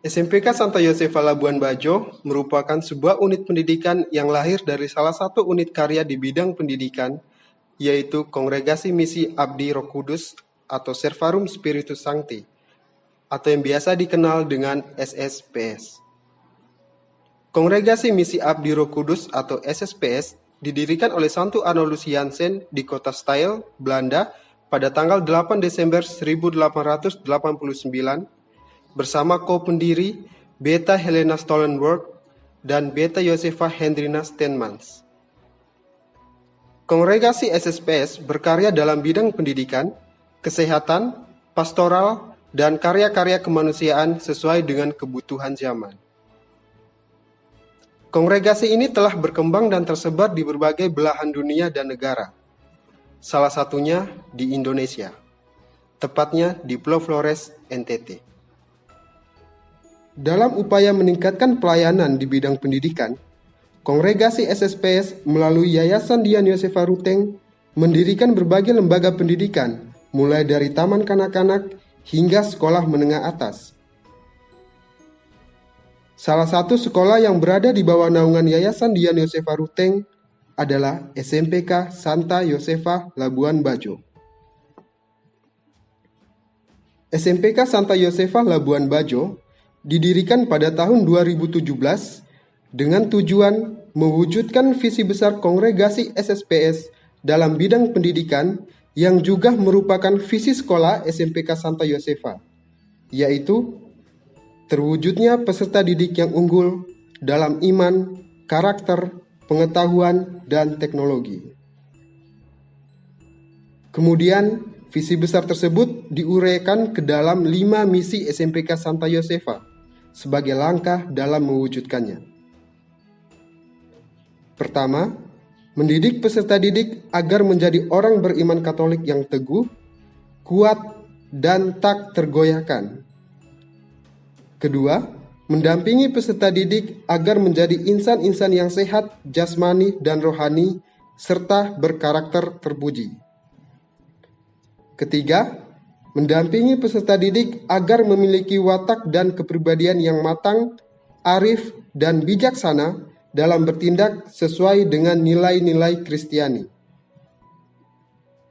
SMPK Santa Yosefa Labuan Bajo merupakan sebuah unit pendidikan yang lahir dari salah satu unit karya di bidang pendidikan, yaitu Kongregasi Misi Abdi Roh Kudus atau Servarum Spiritus Sancti, atau yang biasa dikenal dengan SSPS. Kongregasi Misi Abdi Roh Kudus atau SSPS didirikan oleh Santo Arnoldus Jansen di kota Stijl, Belanda pada tanggal 8 Desember 1889 bersama co-pendiri Beta Helena Stollenberg dan Beta Josefa Hendrina Steenmans. Kongregasi SSPS berkarya dalam bidang pendidikan, kesehatan, pastoral, dan karya-karya kemanusiaan sesuai dengan kebutuhan zaman. Kongregasi ini telah berkembang dan tersebar di berbagai belahan dunia dan negara, salah satunya di Indonesia, tepatnya di Pulau Flores, NTT. Dalam upaya meningkatkan pelayanan di bidang pendidikan, Kongregasi SSPS melalui Yayasan Dian Yosefa Ruteng mendirikan berbagai lembaga pendidikan, mulai dari taman kanak-kanak hingga sekolah menengah atas. Salah satu sekolah yang berada di bawah naungan Yayasan Dian Yosefa Ruteng adalah SMPK Santa Yosefa Labuan Bajo. SMPK Santa Yosefa Labuan Bajo didirikan pada tahun 2017 dengan tujuan mewujudkan visi besar Kongregasi SSPS dalam bidang pendidikan yang juga merupakan visi sekolah SMPK Santa Yosefa, yaitu terwujudnya peserta didik yang unggul dalam iman, karakter, pengetahuan, dan teknologi. Kemudian, visi besar tersebut diuraikan ke dalam 5 misi SMPK Santa Yosefa sebagai langkah dalam mewujudkannya. Pertama, mendidik peserta didik agar menjadi orang beriman Katolik yang teguh, kuat, dan tak tergoyahkan. Kedua, mendampingi peserta didik agar menjadi insan-insan yang sehat, jasmani, dan rohani, serta berkarakter terpuji. Ketiga, mendampingi peserta didik agar memiliki watak dan kepribadian yang matang, arif, dan bijaksana dalam bertindak sesuai dengan nilai-nilai Kristiani.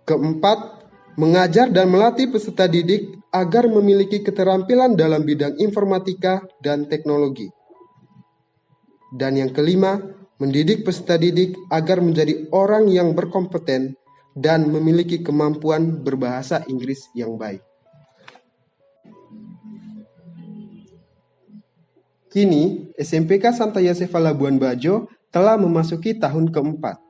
Keempat, mengajar dan melatih peserta didik agar memiliki keterampilan dalam bidang informatika dan teknologi. Dan yang kelima, mendidik peserta didik agar menjadi orang yang berkompeten dan memiliki kemampuan berbahasa Inggris yang baik. Kini, SMPK Santa Yosefa Labuan Bajo telah memasuki tahun keempat.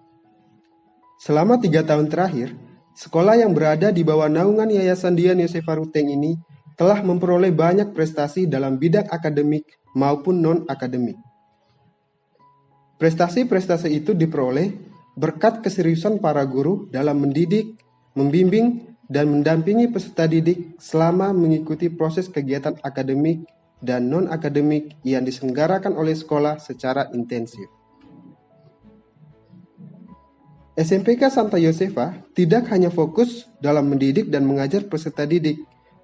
Selama 3 tahun terakhir, sekolah yang berada di bawah naungan Yayasan Dian Yosefa Ruteng ini telah memperoleh banyak prestasi dalam bidang akademik maupun non-akademik. Prestasi-prestasi itu diperoleh berkat keseriusan para guru dalam mendidik, membimbing, dan mendampingi peserta didik selama mengikuti proses kegiatan akademik dan non-akademik yang diselenggarakan oleh sekolah secara intensif. SMPK Santa Yosefa tidak hanya fokus dalam mendidik dan mengajar peserta didik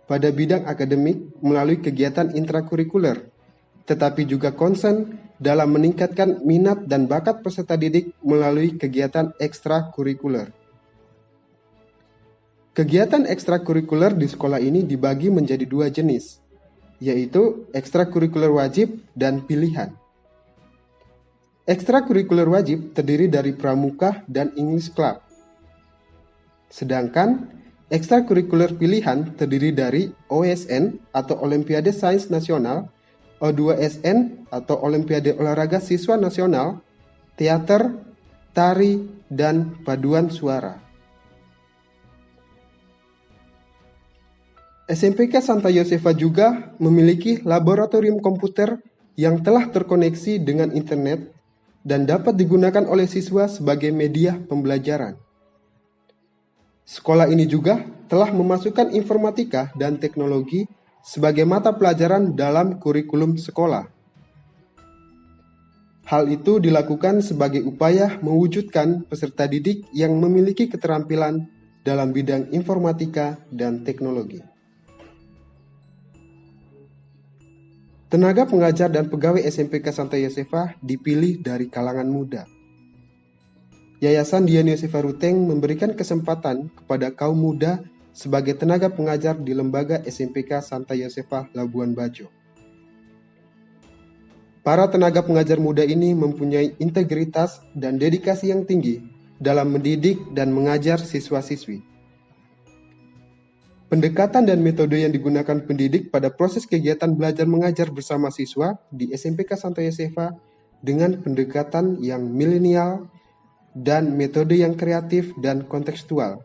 pada bidang akademik melalui kegiatan intrakurikuler, tetapi juga konsen dalam meningkatkan minat dan bakat peserta didik melalui kegiatan ekstrakurikuler. Kegiatan ekstrakurikuler di sekolah ini dibagi menjadi 2 jenis, yaitu ekstrakurikuler wajib dan pilihan. Ekstrakurikuler wajib terdiri dari pramuka dan English Club. Sedangkan ekstrakurikuler pilihan terdiri dari OSN atau Olimpiade Sains Nasional, O2SN atau Olimpiade Olahraga Siswa Nasional, teater, tari, dan paduan suara. SMPK Santa Yosefa juga memiliki laboratorium komputer yang telah terkoneksi dengan internet dan dapat digunakan oleh siswa sebagai media pembelajaran. Sekolah ini juga telah memasukkan informatika dan teknologi sebagai mata pelajaran dalam kurikulum sekolah. Hal itu dilakukan sebagai upaya mewujudkan peserta didik yang memiliki keterampilan dalam bidang informatika dan teknologi. Tenaga pengajar dan pegawai SMPK Santa Yosefa dipilih dari kalangan muda. Yayasan Dian Yosefa Ruteng memberikan kesempatan kepada kaum muda sebagai tenaga pengajar di lembaga SMPK Santa Yosefa Labuan Bajo. Para tenaga pengajar muda ini mempunyai integritas dan dedikasi yang tinggi dalam mendidik dan mengajar siswa-siswi. Pendekatan dan metode yang digunakan pendidik pada proses kegiatan belajar mengajar bersama siswa di SMPK Santa Yosefa dengan pendekatan yang milenial dan metode yang kreatif dan kontekstual,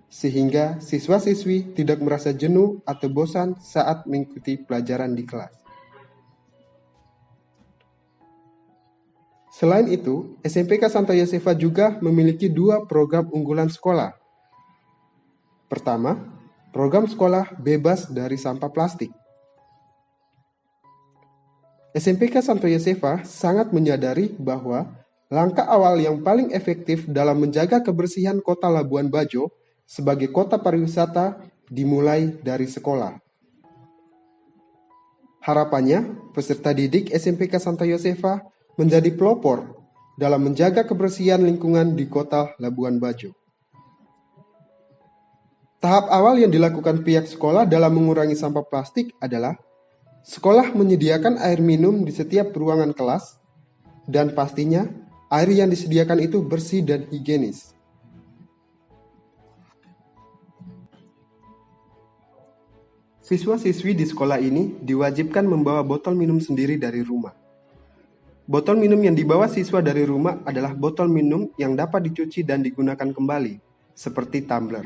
sehingga siswa-siswi tidak merasa jenuh atau bosan saat mengikuti pelajaran di kelas. Selain itu, SMPK Santa Yosefa juga memiliki 2 program unggulan sekolah. Pertama, program sekolah bebas dari sampah plastik. SMPK Santa Yosefa sangat menyadari bahwa langkah awal yang paling efektif dalam menjaga kebersihan kota Labuan Bajo sebagai kota pariwisata dimulai dari sekolah. Harapannya, peserta didik SMPK Santa Yosefa menjadi pelopor dalam menjaga kebersihan lingkungan di kota Labuan Bajo. Tahap awal yang dilakukan pihak sekolah dalam mengurangi sampah plastik adalah sekolah menyediakan air minum di setiap ruangan kelas, dan pastinya air yang disediakan itu bersih dan higienis. Siswa-siswi di sekolah ini diwajibkan membawa botol minum sendiri dari rumah. Botol minum yang dibawa siswa dari rumah adalah botol minum yang dapat dicuci dan digunakan kembali, seperti tumbler.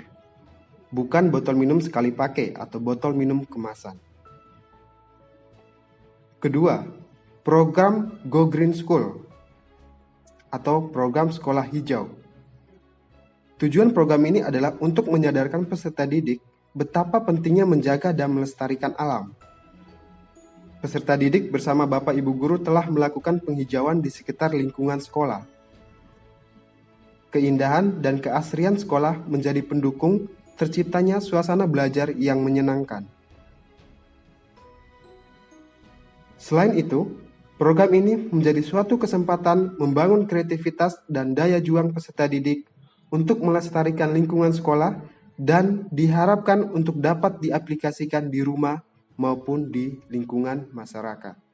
Bukan botol minum sekali pakai atau botol minum kemasan. Kedua, program Go Green School atau program sekolah hijau. Tujuan program ini adalah untuk menyadarkan peserta didik betapa pentingnya menjaga dan melestarikan alam. Peserta didik bersama Bapak Ibu Guru telah melakukan penghijauan di sekitar lingkungan sekolah. Keindahan dan keasrian sekolah menjadi pendukung terciptanya suasana belajar yang menyenangkan. Selain itu, program ini menjadi suatu kesempatan membangun kreativitas dan daya juang peserta didik untuk melestarikan lingkungan sekolah dan diharapkan untuk dapat diaplikasikan di rumah maupun di lingkungan masyarakat.